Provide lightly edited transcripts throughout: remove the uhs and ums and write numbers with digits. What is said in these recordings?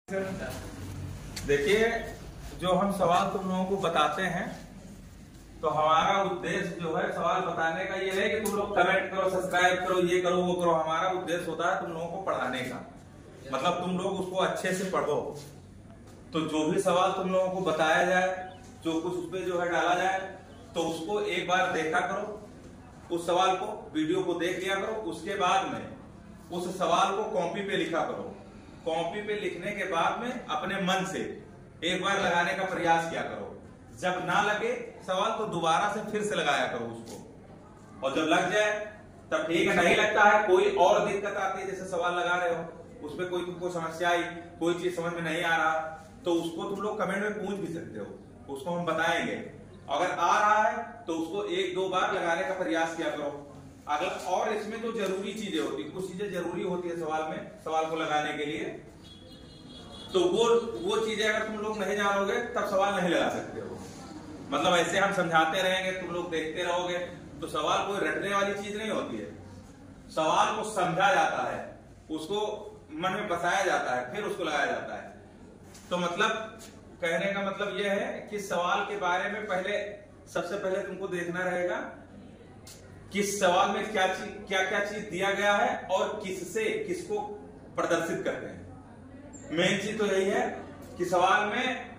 देखिए, जो हम सवाल तुम लोगों को बताते हैं तो हमारा उद्देश्य जो है सवाल बताने का ये है कि तुम लोग कमेंट करो, सब्सक्राइब करो, ये करो वो करो। हमारा उद्देश्य होता है तुम लोगों को पढ़ाने का, मतलब तुम लोग उसको अच्छे से पढ़ो। तो जो भी सवाल तुम लोगों को बताया जाए, जो कुछ उस पर जो है डाला जाए, तो उसको एक बार देखा करो। उस सवाल को वीडियो को देख लिया करो। उसके बाद में उस सवाल को कॉपी पे लिखा करो। कॉपी पे लिखने के बाद में अपने मन से एक बार लगाने का प्रयास किया करो। जब ना लगे सवाल तो दोबारा से फिर से लगाया करो उसको, और जब लग जाए तब ठीक है। नहीं लगता है, कोई और दिक्कत आती है, जैसे सवाल लगा रहे हो उसमें कोई तुमको समस्या आई, कोई चीज समझ में नहीं आ रहा, तो उसको तुम लोग कमेंट में पूछ भी सकते हो, उसको हम बताएंगे। अगर आ रहा है तो उसको एक दो बार लगाने का प्रयास किया करो। अगर और इसमें जो जरूरी चीजें होती है, कुछ चीजें जरूरी होती है सवाल में, सवाल को लगाने के लिए, तो वो चीजें अगर तुम लोग नहीं जानोगे तब सवाल नहीं लगा सकते हो। मतलब ऐसे हम समझाते रहेंगे, तुम लोग देखते रहोगे, तो सवाल कोई रटने वाली चीज नहीं होती है। सवाल को समझा जाता है, उसको मन में बसाया जाता है, फिर उसको लगाया जाता है। तो मतलब कहने का मतलब यह है कि सवाल के बारे में सबसे पहले तुमको देखना रहेगा कि सवाल में क्या क्या चीज दिया गया है और किसको प्रदर्शित करते हैं। मेन चीज तो यही है कि सवाल में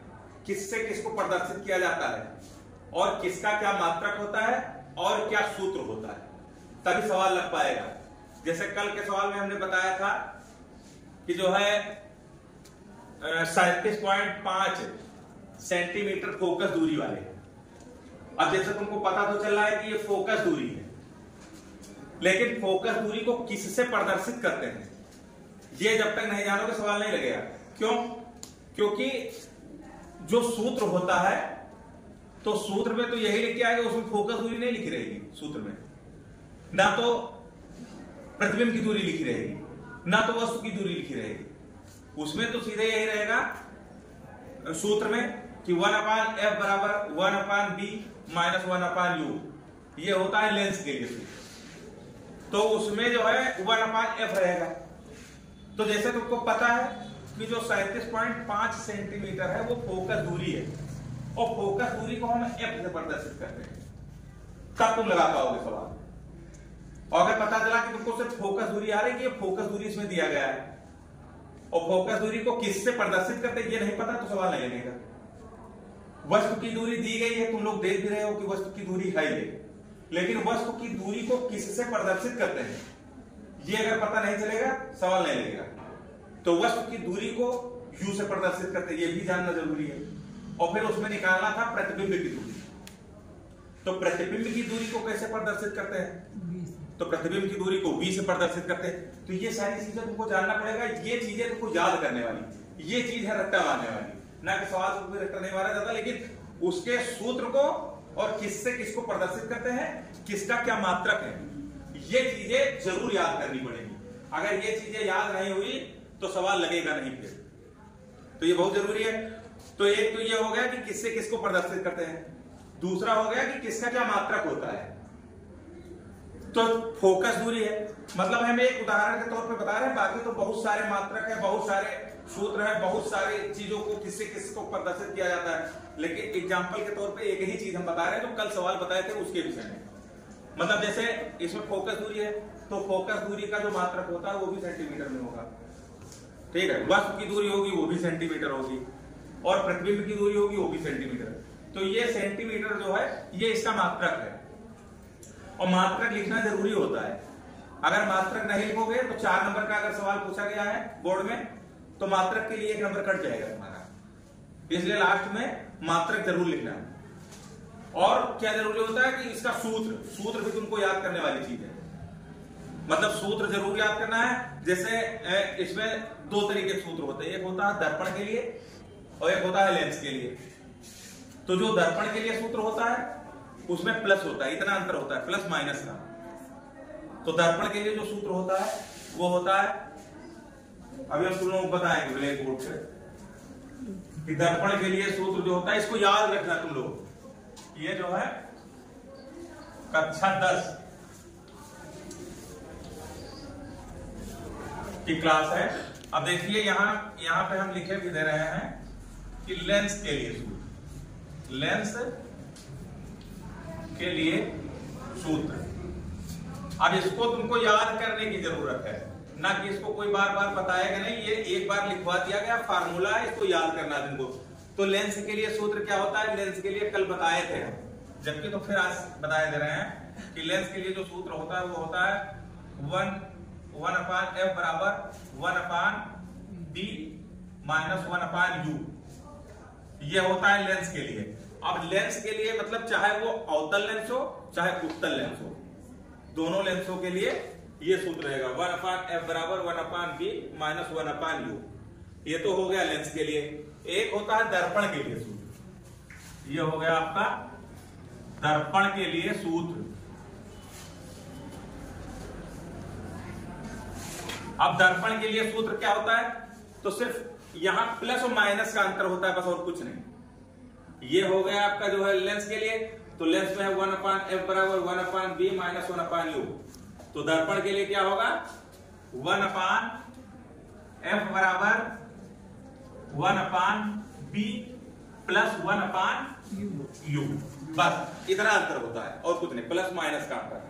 किससे किसको प्रदर्शित किया जाता है और किसका क्या मात्रक होता है और क्या सूत्र होता है, तभी सवाल लग पाएगा। जैसे कल के सवाल में हमने बताया था कि जो है 37.5 सेंटीमीटर फोकस दूरी वाले। अब जैसे तुमको पता तो चल रहा है कि ये फोकस दूरी है, लेकिन फोकस दूरी को किससे प्रदर्शित करते हैं ये जब तक नहीं जानोगे सवाल नहीं लगेगा। क्यों? क्योंकि जो सूत्र होता है, तो सूत्र में तो यही लिख के आएगा, उसमें फोकस दूरी नहीं लिखी रहेगी। सूत्र में ना तो प्रतिबिंब की दूरी लिखी रहेगी, ना तो वस्तु की दूरी लिखी रहेगी। उसमें तो सीधे यही रहेगा सूत्र में कि 1/f बराबर 1/b माइनस 1/u। ये होता है लेंस के लिए, तो उसमें जो है 1/f रहेगा। तो जैसे तुमको पता है कि जो 37.5 सेंटीमीटर है वो फोकस दूरी है, और फोकस दूरी को हम f से प्रदर्शित करते हैं, तब तुम लगा पाओगे सवाल। और अगर पता चला कि तुमको सिर्फ फोकस दूरी आ रही है कि फोकस दूरी इसमें दिया गया है और फोकस दूरी को किससे प्रदर्शित करते हैं ये नहीं पता, तो सवाल नहीं लगेगा। वस्तु की दूरी दी गई है, तुम लोग देख भी रहे हो कि वस्तु की दूरी है, लेकिन वस्तु की दूरी को किससे प्रदर्शित करते हैं ये अगर पता नहीं चलेगा सवाल नहीं लगेगा। तो वस्तु की दूरी को u से प्रदर्शित करते हैं, ये भी जानना जरूरी है। और फिर उसमें निकालना था प्रतिबिंब की दूरी। तो प्रतिबिंब की दूरी को कैसे प्रदर्शित करते हैं? तो प्रतिबिंब की दूरी को v से प्रदर्शित करते हैं। तो ये सारी चीजें तुमको जानना पड़ेगा। ये चीजें तुमको याद करने वाली, ये चीज है रट्टा मारने वाली, ना कि सवाल को रट्टा नहीं मारा जाता, लेकिन उसके सूत्र को और किससे किसको प्रदर्शित करते हैं, किसका क्या मात्रक है, ये चीजें जरूर याद करनी पड़ेगी। अगर ये चीजें याद नहीं हुई तो सवाल लगेगा नहीं फिर। तो ये बहुत जरूरी है। तो एक तो ये हो गया कि किससे किसको प्रदर्शित करते हैं, दूसरा हो गया कि किसका क्या मात्रक होता है। तो फोकस दूरी है, मतलब हम एक उदाहरण के तौर पे बता रहे हैं, बाकी तो बहुत सारे मात्रक है, बहुत सारे सूत्र है, बहुत सारी चीजों को किससे किसको प्रदर्शित किया जाता है। लेकिन एग्जाम्पल के तौर पे एक ही चीज हम बता रहे हैं जो कल सवाल बताए थे उसके विषय में। मतलब जैसे इसमें फोकस दूरी है, तो फोकस दूरी का जो मात्रक होता है वो भी सेंटीमीटर में होगा, ठीक है। वस्तु की दूरी होगी वो भी सेंटीमीटर होगी, और प्रतिबिंब की दूरी होगी वो भी सेंटीमीटर। तो ये सेंटीमीटर जो है ये इसका मात्रक है, और मात्रक लिखना जरूरी होता है। अगर मात्रक नहीं लिखोगे तो 4 नंबर का अगर सवाल पूछा गया है बोर्ड में, तो मात्रक के लिए 1 नंबर कट जाएगा तुम्हारा। इसलिए लास्ट में मात्रक जरूर लिखना है। और क्या जरूरी होता है कि इसका सूत्र भी तुमको याद करने वाली चीज है। मतलब सूत्र जरूर याद करना है। जैसे इसमें 2 तरीके के सूत्र होते हैं, एक होता है दर्पण के लिए और एक होता है लेंस के लिए। तो जो दर्पण के लिए सूत्र होता है उसमें प्लस होता है, इतना अंतर होता है प्लस माइनस का। तो दर्पण के लिए जो सूत्र होता है वो होता है, अभी हम तुम लोगों को बताएंगे ब्लैक बोर्ड पे कि दर्पण के लिए सूत्र जो होता है, इसको याद रखना तुम लोग। ये जो है कक्षा 10 की क्लास है, अब देखिए यहां पे हम लिखे भी दे रहे हैं कि लेंस के लिए सूत्र, लेंस के लिए सूत्र। अब इसको तुमको याद करने की जरूरत है, ना कि इसको कोई बार बार बताएगा नहीं, ये एक बार लिखवा दिया गया फार्मूला है, इसको याद करना तुमको। तो लेंस के लिए सूत्र क्या होता है, लेंस के लिए कल बताए थे, जबकि तो फिर आज बताए दे रहे हैं कि लेंस के लिए जो सूत्र होता है वो होता है 1/f बराबर 1/b माइनस 1/u। ये होता है लेंस के लिए। अब लेंस के लिए मतलब चाहे वो अवतल लेंस हो चाहे उत्तल लेंस हो, दोनों लेंसों के लिए ये सूत्र रहेगा 1/f बराबर 1/b माइनस 1/u। ये तो हो गया लेंस के लिए। एक होता है दर्पण के लिए सूत्र, ये हो गया आपका दर्पण के लिए सूत्र। अब दर्पण के लिए सूत्र क्या होता है, तो सिर्फ यहां प्लस और माइनस का अंतर होता है, बस और कुछ नहीं। ये हो गया आपका जो है लेंस के लिए, तो लेंस में है 1/f बराबर 1/b माइनस 1/u। तो दर्पण के लिए क्या होगा 1/f बराबर 1/b प्लस 1/u। बस इतना अंतर होता है और कुछ नहीं, प्लस माइनस का अंतर।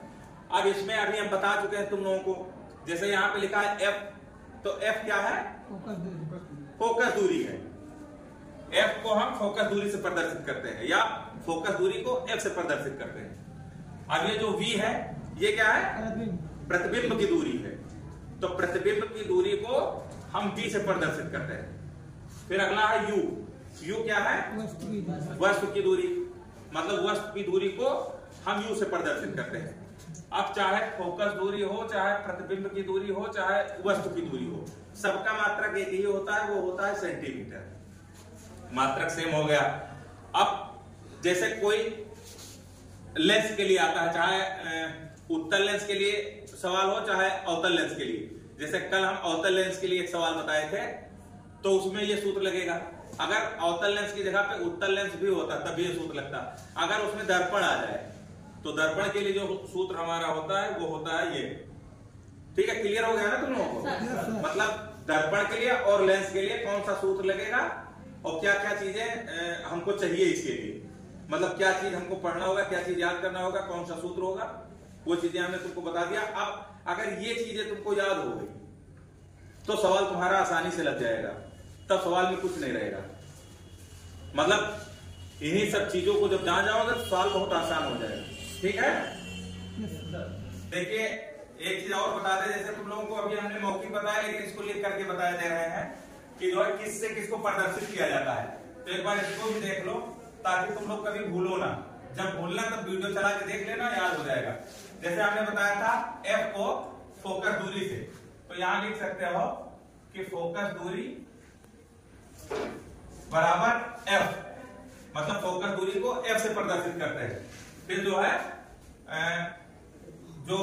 अब इसमें अभी हम बता चुके हैं तुम लोगों को, जैसे यहां पे लिखा है f, तो f क्या है, फोकस दूरी है। f को हम फोकस दूरी से प्रदर्शित करते हैं, या फोकस दूरी को f से प्रदर्शित करते हैं। अब ये जो v है ये क्या है, प्रतिबिंब की दूरी है। तो प्रतिबिंब की दूरी को हम v से प्रदर्शित करते हैं। फिर अगला है u, u क्या है, वस्तु की दूरी, मतलब वस्तु की दूरी को हम u से प्रदर्शित करते हैं। अब चाहे फोकस दूरी हो, चाहे प्रतिबिंब की दूरी हो, चाहे वस्तु की दूरी हो, सबका मात्रक एक ही होता है, वो होता है सेंटीमीटर। मात्रक सेम हो गया। अब जैसे कोई लेंस के लिए आता है, चाहे उत्तल लेंस के लिए सवाल हो चाहे अवतल लेंस के लिए, जैसे कल हम अवतल लेंस के लिए एक सवाल बताए थे, तो उसमें ये सूत्र लगेगा। अगर अवतल लेंस की जगह पे उत्तल लेंस भी होता तब ये सूत्र लगता। अगर उसमें दर्पण आ जाए तो दर्पण के लिए जो सूत्र हमारा होता है वो होता है ये। ठीक है, क्लियर हो गया ना तुम लोगों को? मतलब दर्पण के लिए और लेंस के लिए कौन सा सूत्र लगेगा और क्या क्या चीजें हमको चाहिए इसके लिए, मतलब क्या चीज हमको पढ़ना होगा, क्या चीज याद करना होगा, कौन सा सूत्र होगा, वो चीजें हमने तुमको बता दिया। अब अगर ये चीजें तुमको याद हो गई तो सवाल तुम्हारा आसानी से लग जाएगा, तब सवाल में कुछ नहीं रहेगा। मतलब इन्हीं सब चीजों को जब जान जाओगे तो सवाल बहुत आसान हो जाएगा। ठीक है, देखिए एक चीज और बता दें, जैसे तुम लोगों को अभी हमने मौखिक बताया, लेकिन इसको लिख करके बताया दे रहे हैं कि जो है किस से किसको प्रदर्शित किया जाता है। तो एक बार इसको भी देख लो ताकि तुम लोग कभी भूलो ना, जब भूलना तब वीडियो चला के देख लेना, याद हो जाएगा। जैसे हमने बताया था f को फोकस दूरी से, तो यहां लिख सकते हो कि फोकस दूरी बराबर f, मतलब फोकस दूरी को f से प्रदर्शित करते हैं। फिर जो है जो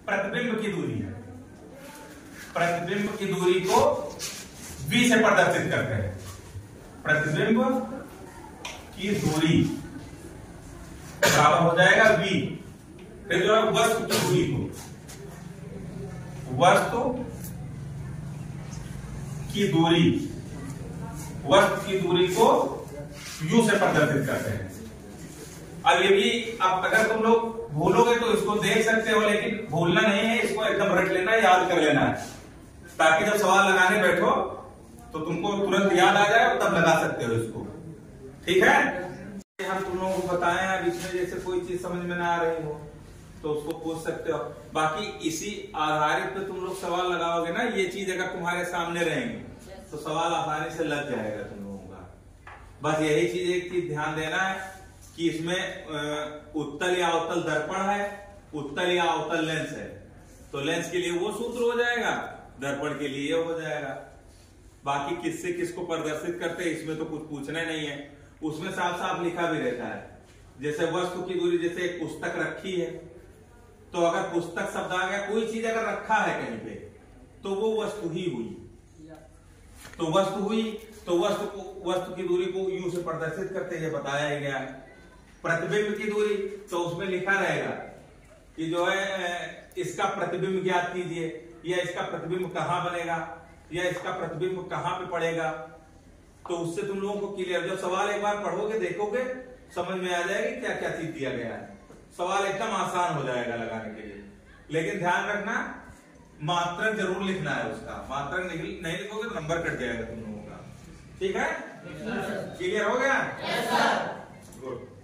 प्रतिबिंब की दूरी है, प्रतिबिंब की दूरी को v से प्रदर्शित करते हैं। प्रतिबिंब की दूरी बराबर हो जाएगा v। फिर जो है वस्तु की दूरी को, वस्तु की दूरी, वस्तु की दूरी को u से प्रदर्शित करते हैं। अब ये भी अब अगर तुम लोग भूलोगे तो इसको देख सकते हो, लेकिन भूलना नहीं है, इसको एकदम रट लेना, याद कर लेना है, ताकि जब सवाल लगाने बैठो तो तुमको तुरंत याद आ जाए और तब लगा सकते हो इसको। ठीक है, हम तुम लोगों को बताएं। अब इसमें जैसे कोई चीज समझ में ना आ रही हो तो उसको पूछ सकते हो। बाकी इसी आधारित पे तुम लोग सवाल लगाओगे ना, ये चीज अगर तुम्हारे सामने रहेंगे तो सवाल आसानी से लग जाएगा तुम लोगों का। बस यही चीज, एक चीज ध्यान देना है कि इसमें उत्तल या अवतल दर्पण है, उत्तल या अवतल लेंस है, तो लेंस के लिए वो सूत्र हो जाएगा, दर्पण के लिए हो जाएगा। बाकी किससे किसको प्रदर्शित करते हैं इसमें तो कुछ पूछना नहीं है, उसमें साफ साफ लिखा भी रहता है। जैसे वस्तु की दूरी, जैसे एक पुस्तक रखी है, तो अगर पुस्तक शब्द आ गया, कोई चीज अगर रखा है कहीं पे तो वो वस्तु ही हुई, तो वस्तु हुई, तो वस्तु की दूरी को u से प्रदर्शित करते हैं, बताया ही गया। प्रतिबिंब की दूरी, तो उसमें लिखा रहेगा कि जो है इसका प्रतिबिंब ज्ञात कीजिए, या इसका प्रतिबिंब कहां बनेगा, या इसका प्रतिबिंब कहां पे पड़ेगा, तो उससे तुम लोगों को क्लियर, जब सवाल एक बार पढ़ोगे देखोगे समझ में आ जाएगी क्या क्या चीज दिया गया है। सवाल एकदम आसान हो जाएगा लगाने के लिए। लेकिन ध्यान रखना मात्रक जरूर लिखना है उसका, मात्रक नहीं लिखोगे तो नंबर कट जाएगा तुम लोगों का। ठीक है, क्लियर हो गया? गुड।